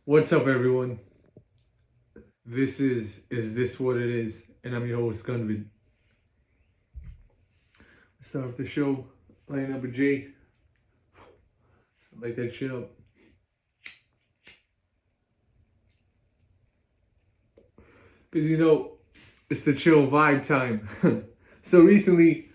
What's up, everyone? This is this what it is, and I'm your host, Gunvid. Let's start off the show, lining up a J. Light that shit up. Because it's the chill vibe time. So recently,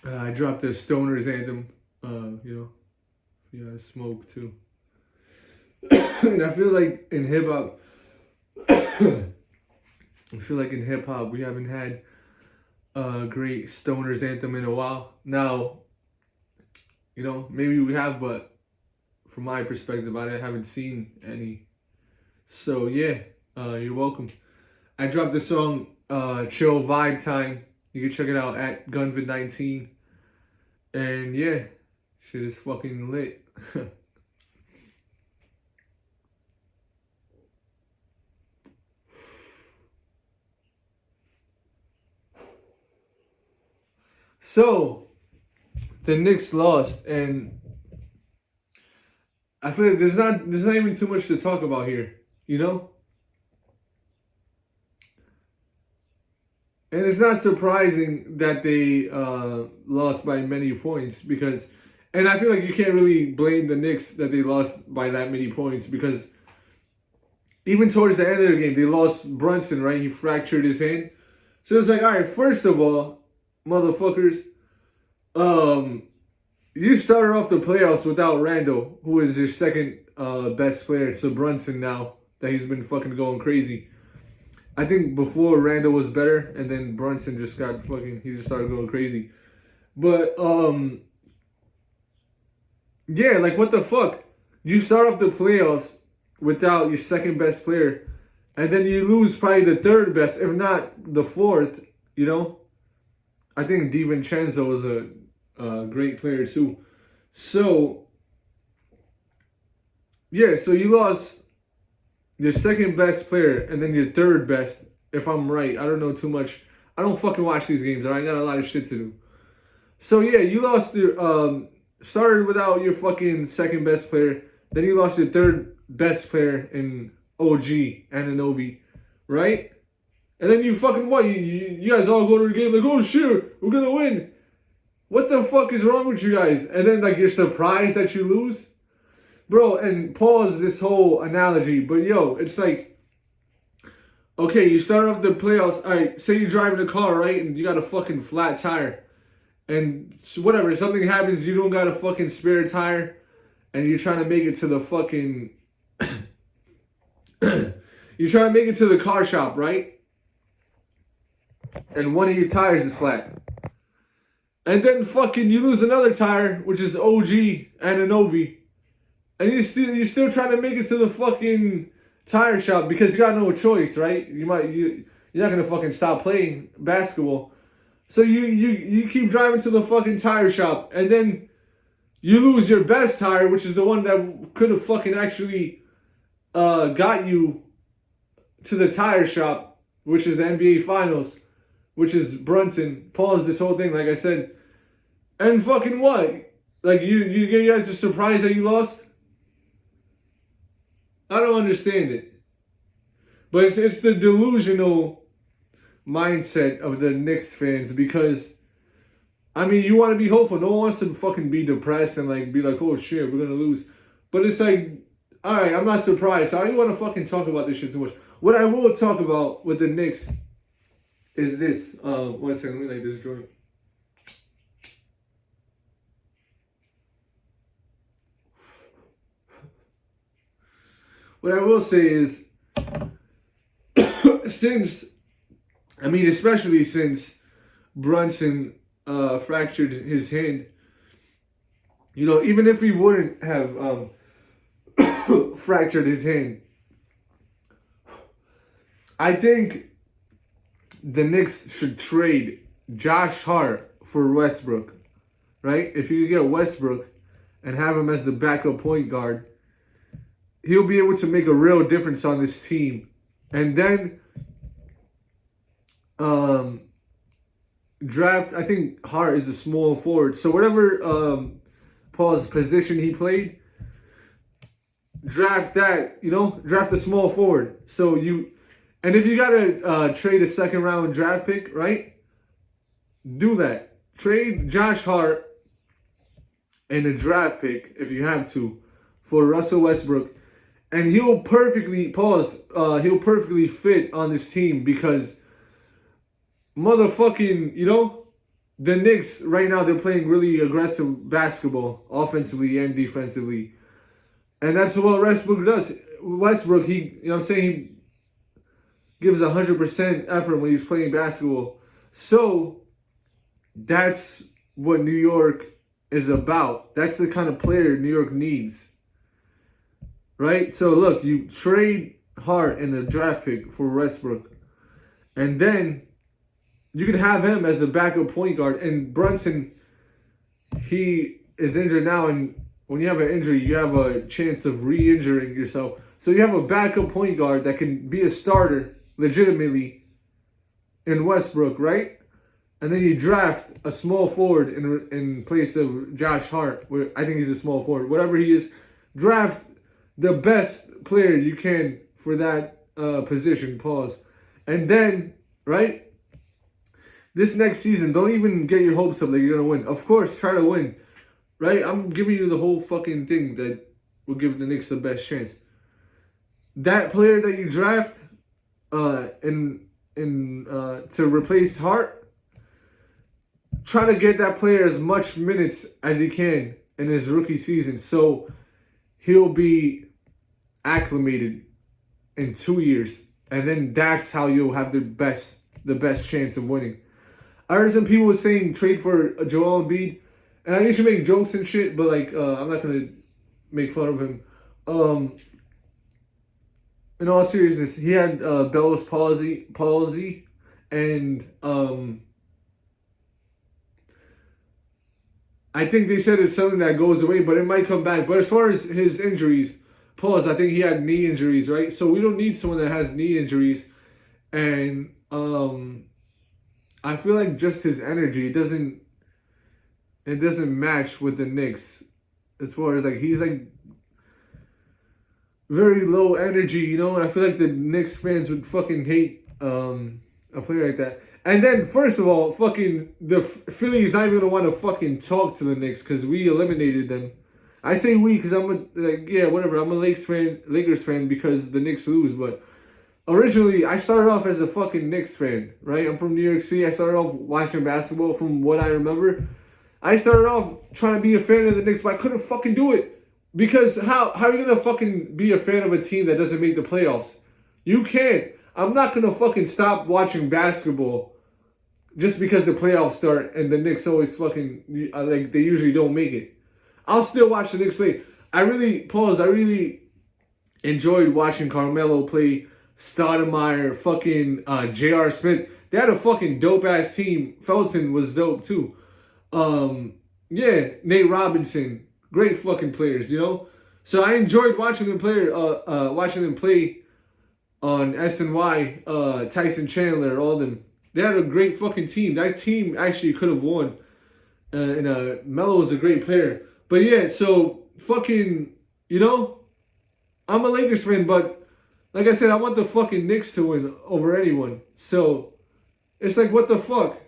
I dropped the Stoner's Anthem. You gotta smoke too. And I feel like in hip hop, we haven't had a great Stoner's Anthem in a while. Now, maybe we have, but from my perspective, I haven't seen any. So yeah, you're welcome. I dropped the song Chill Vibe Time. You can check it out at Gunvid19. And yeah, shit is fucking lit. So the Knicks lost, and I feel like there's not even too much to talk about here, you know? And it's not surprising that they lost by many points and I feel like you can't really blame the Knicks that they lost by that many points because even towards the end of the game, they lost Brunson, right? He fractured his hand. So it's like, all right, first of all, motherfuckers, you started off the playoffs without Randall, who is your second best player. So Brunson now that he's been fucking going crazy. I think before Randall was better, and then Brunson just he just started going crazy. But yeah, like what the fuck? You start off the playoffs without your second best player, and then you lose probably the third best, if not the fourth. You know, I think DiVincenzo was a great player too. So yeah, so you lost your second best player and then your third best, if I'm right. I don't know too much. I don't fucking watch these games, I got a lot of shit to do. So yeah, you lost your started without your fucking second best player, then you lost your third best player in OG Anunoby, right? And then you fucking what? You guys all go to the game like, oh shit, we're gonna win. What the fuck is wrong with you guys? And then like you're surprised that you lose? Bro, and pause this whole analogy, but yo, it's like, okay, you start off the playoffs, alright, say you're driving a car, right, and you got a fucking flat tire, and whatever, something happens, you don't got a fucking spare tire, and you're trying to make it to the fucking, you're trying to make it to the car shop, right, and one of your tires is flat, and then fucking you lose another tire, which is OG Anunoby, and you're still trying to make it to the fucking tire shop because you got no choice, right? You're not gonna fucking stop playing basketball. So you keep driving to the fucking tire shop and then you lose your best tire, which is the one that could have fucking actually got you to the tire shop, which is the NBA Finals, which is Brunson. Pause this whole thing, like I said. And fucking what? Like you guys are surprised that you lost? I don't understand it. But it's the delusional mindset of the Knicks fans because, I mean, you want to be hopeful. No one wants to fucking be depressed and like be like, oh shit, we're going to lose. But it's like, all right, I'm not surprised. So I don't want to fucking talk about this shit too much. What I will talk about with the Knicks is this. 1 second, let me light this joint. What I will say is, especially since Brunson fractured his hand, even if he wouldn't have fractured his hand, I think the Knicks should trade Josh Hart for Westbrook, right? If you get Westbrook and have him as the backup point guard, he'll be able to make a real difference on this team. And then draft, I think Hart is a small forward. So whatever position he played, draft that, draft a small forward. And if you gotta trade a second round draft pick, right? Do that. Trade Josh Hart and a draft pick if you have to for Russell Westbrook, and he'll perfectly pause. He'll perfectly fit on this team because motherfucking, the Knicks right now they're playing really aggressive basketball, offensively and defensively, and that's what Westbrook does. Westbrook, what I'm saying, he gives 100% effort when he's playing basketball. So that's what New York is about. That's the kind of player New York needs. Right? So look, you trade Hart in a draft pick for Westbrook. And then you can have him as the backup point guard. And Brunson, he is injured now. And when you have an injury, you have a chance of re-injuring yourself. So you have a backup point guard that can be a starter legitimately in Westbrook, right? And then you draft a small forward in place of Josh Hart. Where I think he's a small forward. Whatever he is, draft the best player you can for that position. Pause. And then, right? This next season, don't even get your hopes up that you're going to win. Of course, try to win. Right? I'm giving you the whole fucking thing that will give the Knicks the best chance. That player that you draft to replace Hart, try to get that player as much minutes as he can in his rookie season. So he'll be acclimated in 2 years. And then that's how you'll have the best chance of winning. I heard some people saying trade for Joel Embiid. And I usually make jokes and shit, but I'm not going to make fun of him. In all seriousness, he had Bell's palsy, and I think they said it's something that goes away, but it might come back. But as far as his injuries, I think he had knee injuries, right? So we don't need someone that has knee injuries, and I feel like just his energy, it doesn't match with the Knicks. As far as he's very low energy, and I feel like the Knicks fans would fucking hate a player like that. And then, first of all, fucking the Phillies not even gonna want to fucking talk to the Knicks because we eliminated them. I say we because I'm whatever. I'm a Lakers fan because the Knicks lose. But originally, I started off as a fucking Knicks fan, right? I'm from New York City. I started off watching basketball from what I remember. I started off trying to be a fan of the Knicks, but I couldn't fucking do it. Because how are you going to fucking be a fan of a team that doesn't make the playoffs? You can't. I'm not going to fucking stop watching basketball just because the playoffs start and the Knicks always fucking, they usually don't make it. I'll still watch the Knicks play. I really enjoyed watching Carmelo play, Stoudemire, fucking J.R. Smith. They had a fucking dope-ass team. Felton was dope, too. Nate Robinson. Great fucking players, So I enjoyed watching them play on SNY, Tyson Chandler, all them. They had a great fucking team. That team actually could have won. And Melo was a great player. But yeah, so fucking, I'm a Lakers fan, but like I said, I want the fucking Knicks to win over anyone. So it's what the fuck?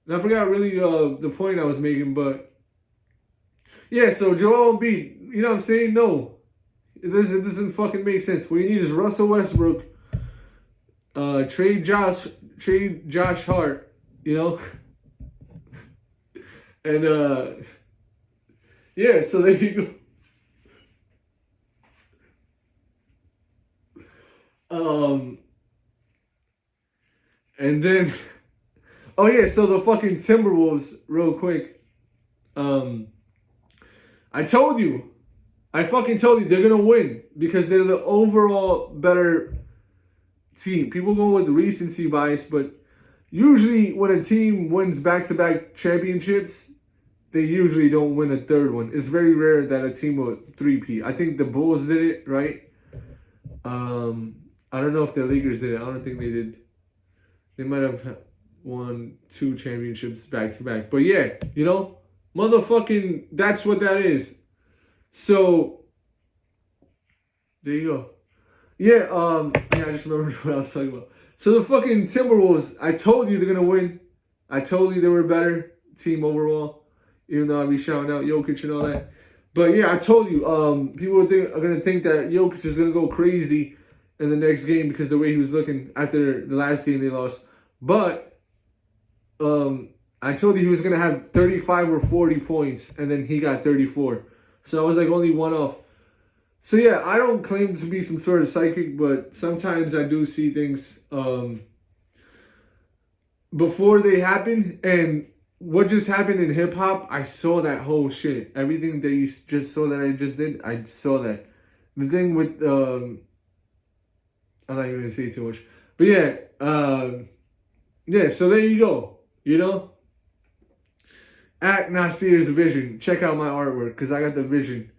And I forgot really the point I was making, but yeah, so Joel Embiid, you know what I'm saying? No. It doesn't fucking make sense. What you need is Russell Westbrook. Trade Josh Hart, And yeah, so there you go. And then oh yeah, so the fucking Timberwolves, real quick. I fucking told you they're gonna win because they're the overall better team. People go with recency bias, but usually when a team wins back-to-back championships, they usually don't win a third one. It's very rare that a team will three-peat. I think the Bulls did it, right? I don't know if the Lakers did it. I don't think they did. They might have won 2 championships back-to-back. But yeah, motherfucking, that's what that is. So, There you go. Yeah, yeah, I just remembered what I was talking about. So the fucking Timberwolves, I told you they're gonna win. I told you they were a better team overall, even though I be shouting out Jokic and all that. But yeah, I told you, people are gonna think that Jokic is gonna go crazy in the next game because the way he was looking after the last game they lost. But I told you he was gonna have 35 or 40 points, and then he got 34. So I was like only one off. So yeah, I don't claim to be some sort of psychic, but sometimes I do see things before they happen. And what just happened in hip hop, I saw that whole shit. Everything that you just saw that I just did, I saw that. The thing with I'm not even gonna say too much, but yeah, yeah. So there you go. You know, at Nasir's Vision. Check out my artwork because I got the vision.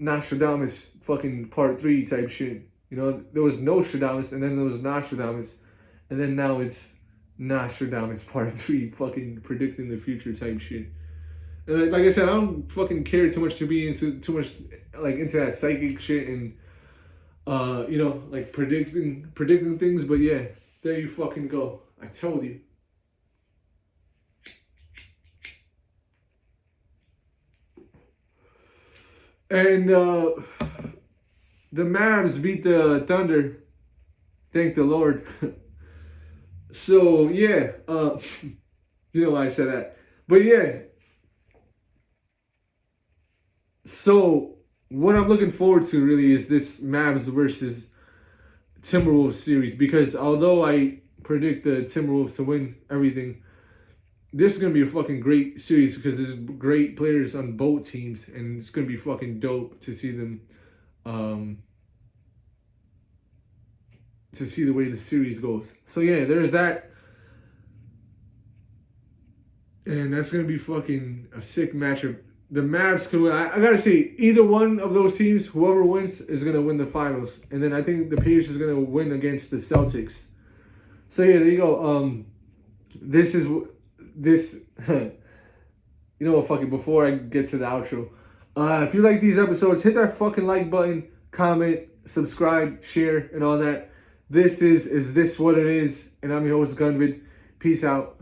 Nostradamus fucking part 3 type shit. You know, there was Nostradamus and then there was Nostradamus, and then now it's Nostradamus part 3 fucking predicting the future type shit. And like I said, I don't fucking care too much to be into too much like into that psychic shit and you know, like predicting things, but yeah, there you fucking go. I told you. And the Mavs beat the Thunder. Thank the Lord. So yeah, you know why I said that. But yeah. So what I'm looking forward to really is this Mavs versus Timberwolves series, because although I predict the Timberwolves to win everything, this is gonna be a fucking great series because there's great players on both teams, and it's gonna be fucking dope to see them, to see the way the series goes. So yeah, there's that, and that's gonna be fucking a sick matchup. The Mavs could win. I gotta say, either one of those teams, whoever wins, is gonna win the finals, and then I think the Pacers is gonna win against the Celtics. So yeah, there you go. This is. This, you know what, fuck it, before I get to the outro, if you like these episodes, hit that fucking like button, comment, subscribe, share, and all that. This is This What It Is, and I'm your host, Gunvid. Peace out.